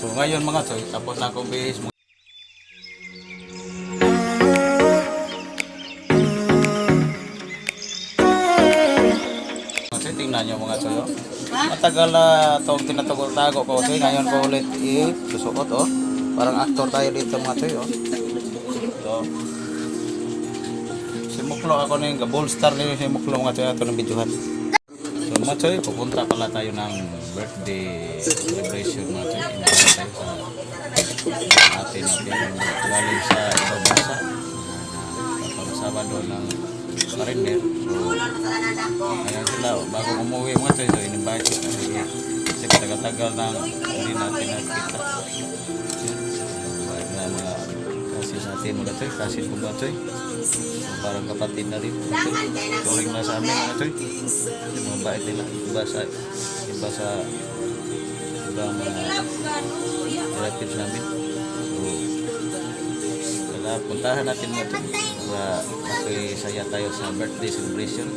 So ngayon mga choy, tapos na akong bihis. Kasi tingnan nyo mga choy, oh. Matagal na itong tinatagol-tago ko. So ngayon ko ulit susuot, oh. Parang actor tayo dito mga choy, oh. So, si Muklo ako na yung gold star na si Muklo mga choy, ito ng videohan. So mga choy, pupunta pala tayo ng birthday celebration mga choy. Inabot tayo sa atin galing sa ibang bansa. Pag-usapan doon ng Mariner. So, ayan sila, bago umuwi mga choy, so in-invite ko kasi tagal-tagal na hindi natin nakita. Baik na mga kasi natin mga choy, kasi po mga choy. So, parang kapatid na rin mga choy. Turing na sa amin mga choy. Mga bait nila, iba sa ibang mga relatives namin. So, kaya puntahan natin mga choy. Para makisaya tayo sa birthday celebration.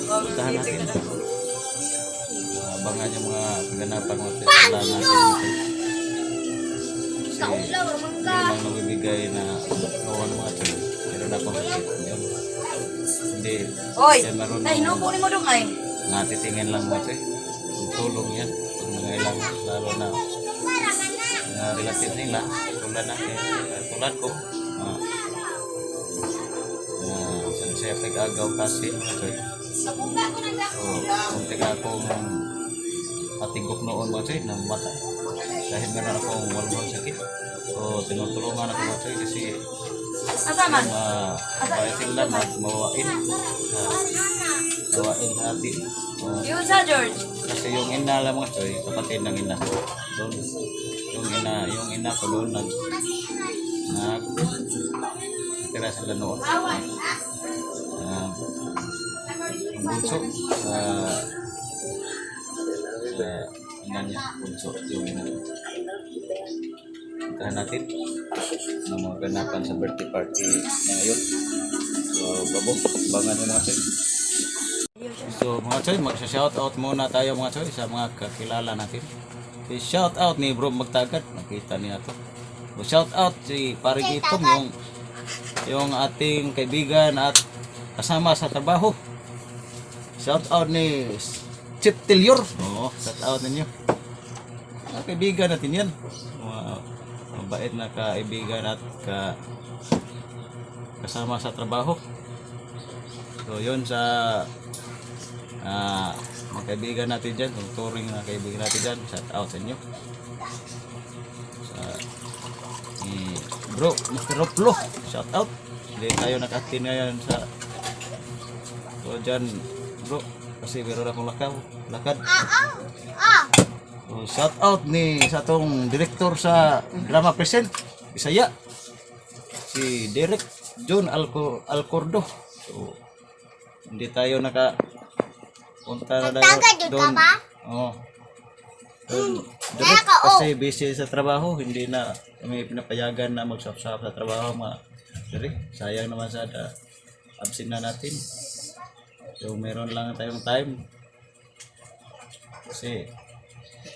Puntahan natin. Abangan yung mga kaganapan mga kailangan natin. Kasi hindi lang nabibigay na kawan mga choy. Pero dapat yun. Hindi. Yan marunong. Natitingin lang mga choy. Tulong yan. Pag nangailangan. Lalo na relative nila. Tulad ko. Saya pag-agaw kasi mga choy. So, muntik akong matigok noon mga choy ng mata. Dahil meron akong walwal sakit. So, tinutulungan ako mga choy kasi mabaitin lang mawain. Mawain sa atin. Kasi yung ina lang mga choy, kapatid ng ina. Doon, yung ina ko doon tira sila noon. Bunso sa ina niya, bunso yung puntahan natin na mga ganapan sa birthday party na ngayon. So babo, bangan yung mga choy. So mga choy, magsha-shoutout muna tayo mga choy sa mga kakilala natin. Shoutout ni Bro Magtagad, nakita niya to. So shoutout si Pare Gitong, yung ating kaibigan at kasama sa trabaho. Shoutout ni Chip Tilyor. Oo, shoutout ninyo. Mga kaibigan natin yan. Mabait na kaibigan at kasama sa trabaho. So yun sa mga kaibigan natin dyan, turing na kaibigan natin dyan, shoutout sa inyo. Sa Bro, Mr. Roplo, shoutout. Hindi tayo nakatin ngayon sa so dyan bro, kasi meron akong lakad. So, shout out ni sa tong direktor sa Drama Present Bisaya, si Derek John Alcordo. So hindi tayo naka punta na doon. Oh. Direct, kasi busy sa trabaho, hindi na kami pinapayagan na magsap-sap sa trabaho mga direct. Sayang naman sa absent na natin. So meron lang tayong time kasi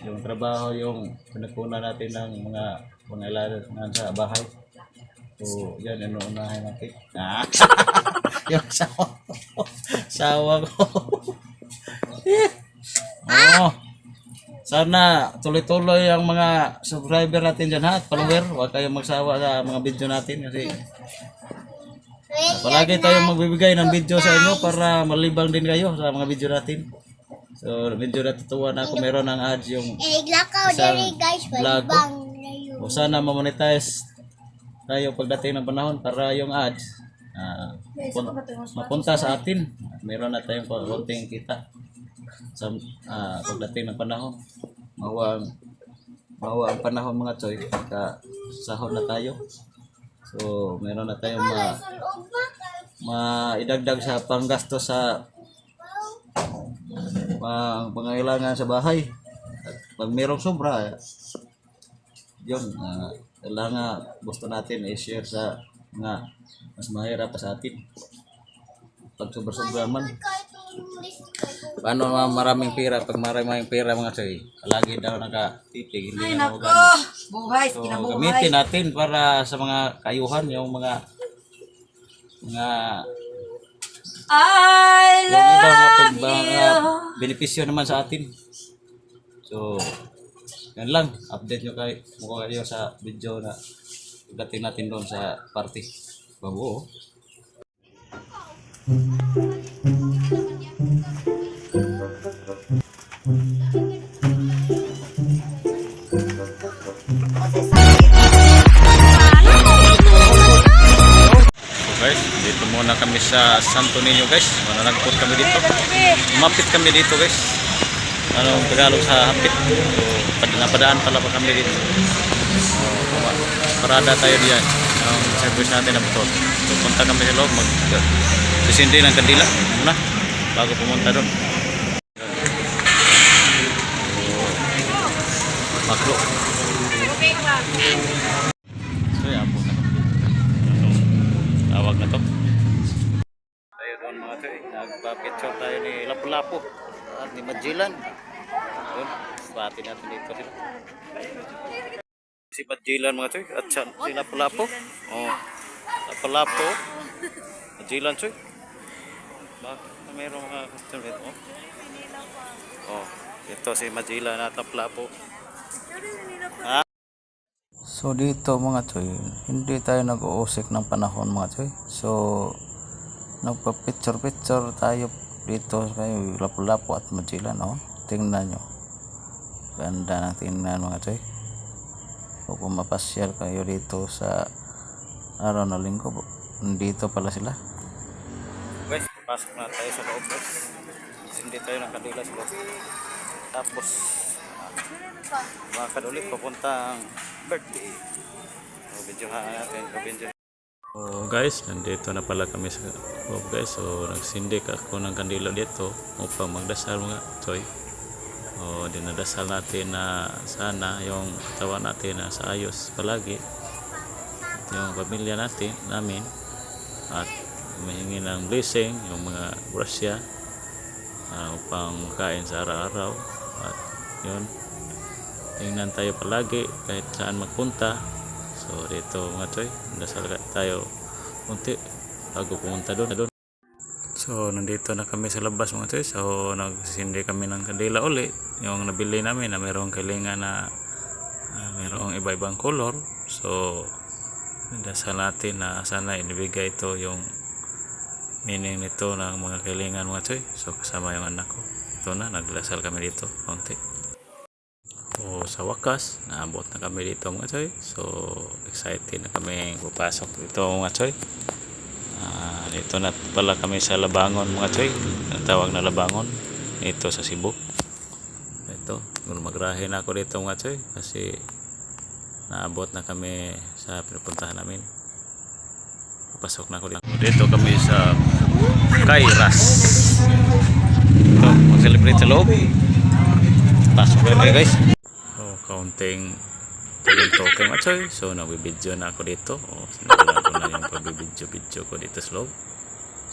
yung trabaho yung pinagkunan natin ng mga pangailangan sa bahay. So yan, inuunahin natin. Yung sawa ko. Sana tuloy-tuloy ang mga subscriber natin dyan ha, at follower. Huwag kayong magsawa sa mga video natin kasi palagi tayong magbibigay ng video sa inyo para malibang din kayo sa mga video natin. So medyo natutuwa na ako, meron ng ads yung isang vlog ko. O sana ma-monetize tayo pagdating ng panahon para yung ads mapunta sa atin. Meron na tayong konting kita sa pagdating ng panahon. Mawa ang panahon mga choy, sahod na tayo. So meron na tayong maidagdag sa panggasto sa pangailangan sa bahay. At pag merong sobra, yun, kailangan gusto natin i-share sa mga mas mahirap pa sa atin. Pag sobra-sobra man, Paano naman maraming pera? Pag maraming pera mga choy, lagi daw nakatipig, hindi Ay, na nako. magamit. Buhay, So, kinabuhay. gamitin natin para sa mga kayuhan, yung mga I yung iba love mga you. benepisyo naman sa atin. So, yan lang. Update nyo kayo sa video na dating natin doon sa party. Babuo. Guys, dito muna kami sa Santo Niño guys. Mananagpot kami dito. Umapit kami dito guys. Anong Tagalog sa hapit? So, napadaan pala pa kami dito. So, parada tayo diyan. Ang service natin na motor. So, punta kami sa loob. Sisindi ng kandila muna bago pumunta doon. So, makro. So, yan po na. Tawag na to. Tayo doon mga choy. Nagpa-picture tayo ni Lapu-Lapu at ni Magellan. Doon. Spati natin dito sila. Si Magellan mga choy at si Lapu-Lapu. Oh. Lapu-Lapu. Magellan choy. Bakit mayroong mga customer dito? Oh. Ito si Magellan at Lapu-Lapu. So dito mga choy, hindi tayo nag-uusik ng panahon mga choy. So nagpa-picture tayo dito kay Lapu-Lapu at Magellan, oh. Tingnan nyo. Ganda ng tingnan mga choy. Kung mapasyal kayo dito sa araw na linggo, dito pala sila. Guys, pasok na tayo sa loob guys. Hindi tayo nakadila sa loob. Tapos makakad ulit papuntang birthday. So, videohan natin. So guys, nandito na pala kami sa loob guys. So nagsindik ako ng kandila dito upang magdasal mga choy. O dinadasal natin na sana yung katawan natin na sa ayos palagi. At yung pamilya namin at mahingi ng blessing yung mga grasya upang makain sa araw-araw. At yun, tingnan tayo palagi kahit saan magpunta. So dito mga choy, dasal tayo kunti bago pumunta doon. So nandito na kami sa labas mga choy. So nagsindi kami ng kandila uli. Yung nabili namin na mayroong kalinga na mayroong iba-ibang color. So dasal natin na sana inibigay ito yung meaning nito ng mga kalingan mga choy. So kasama yung anak ko. Ito na, nagdasal kami dito konti. So sa wakas, naabot na kami dito mga choy. So excited na kami pupasok dito mga choy. Dito na pala kami sa Labangon mga choy. Ang tawag na Labangon ito sa Cebu. Ito, magrahe na ako dito mga choy kasi naabot na kami sa pinupuntahan namin. Papasok na ako dito. Dito kami sa Kairas. Ito, mag-celebrate sa loob. Pasok na guys. Kaunting token mga choy. So nagbibideo na ako dito. Sinabihan ko na yung pagbibideo ko dito sa loob.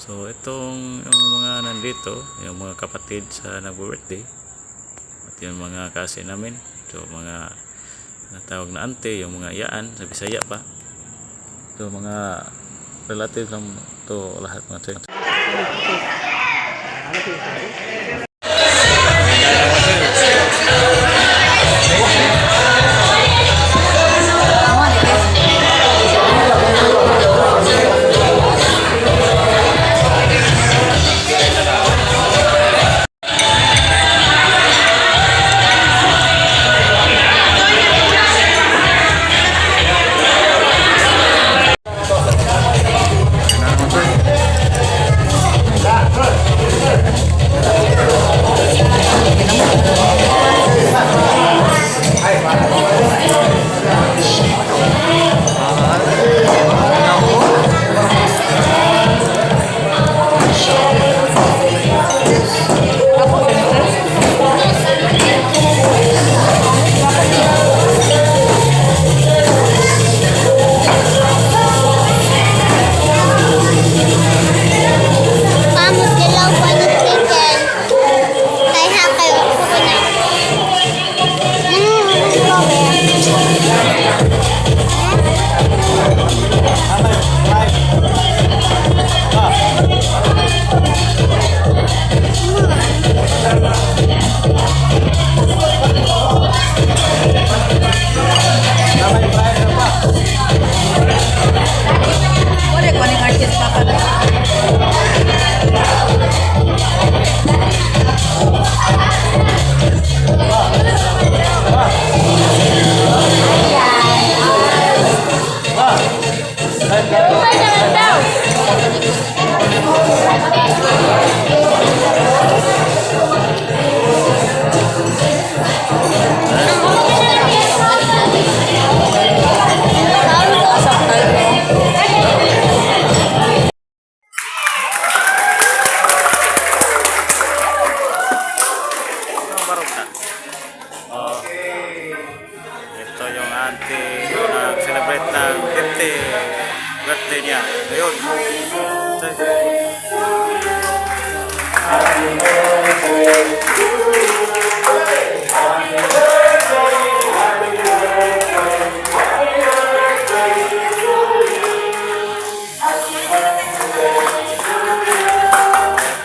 So itong yung mga nandito, yung mga kapatid sa nag-birthday at yung mga kasi namin. So mga natawag na ante, yung mga iyaan sa Bisaya pa. So mga relative lang to lahat mga choy.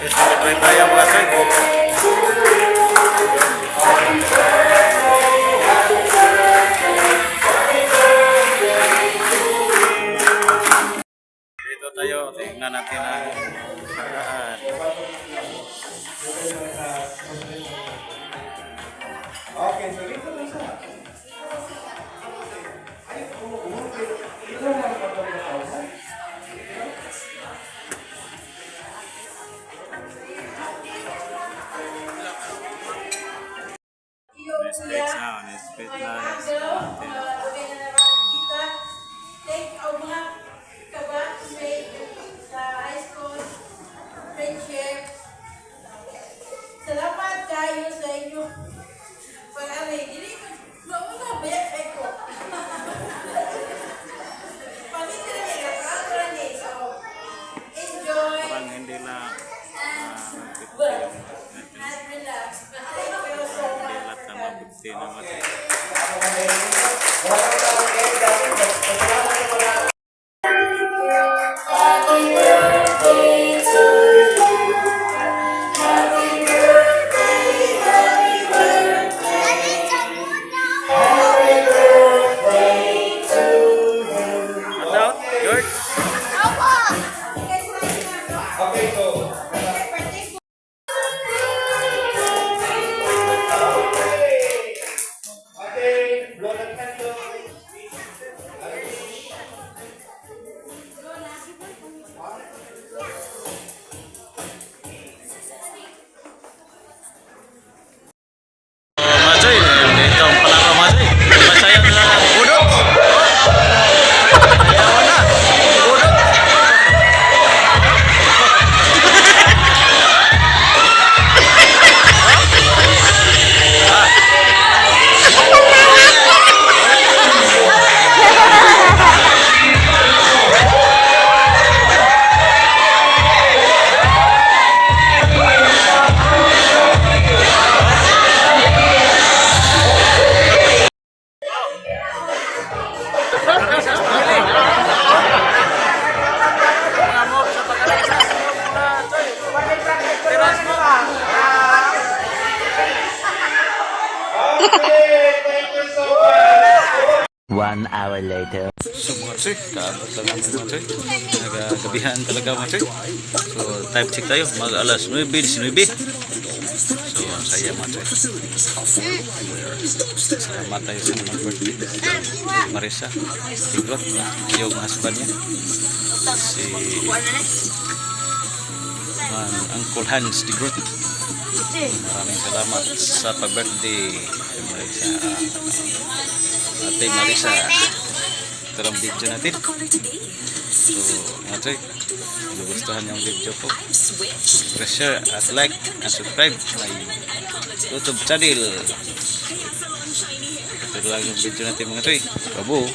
Celebrate tayo mga choy. Dito tayo, tingnan natin ang paraan. Nice now, nice fit na. Salamat kayo sa inyo. Pag-alay, dili ko. Nauna, bayak kayo ko. Pamit na niya, kapag niya. So, enjoy. Parang hindi lang Well, and relax. Thank you so hindi much. lahat na mabukti na mati. Out, George. Majoy, dito ang palaro Majoy. Masaya na lang. Budok! Ayaw na. Budok! One hour later. So mga choy, kaabot lang namin mga choy. Nagagabihan talaga mga choy. So time check tayo, mag alas 9:19. So ang saya mga choy. Salamat tayo sa naman birthday. Marisa, Tigrot, yung husband niya. Si Uncle Hans Tigrot. Maraming salamat sa pag-birthday. Marisa. Ate Marisa, ito lang video natin. So, mga choy, kung nagustuhan yung video ko, press share at like and subscribe my YouTube channel. Ito lang yung video natin mga choy. Babo!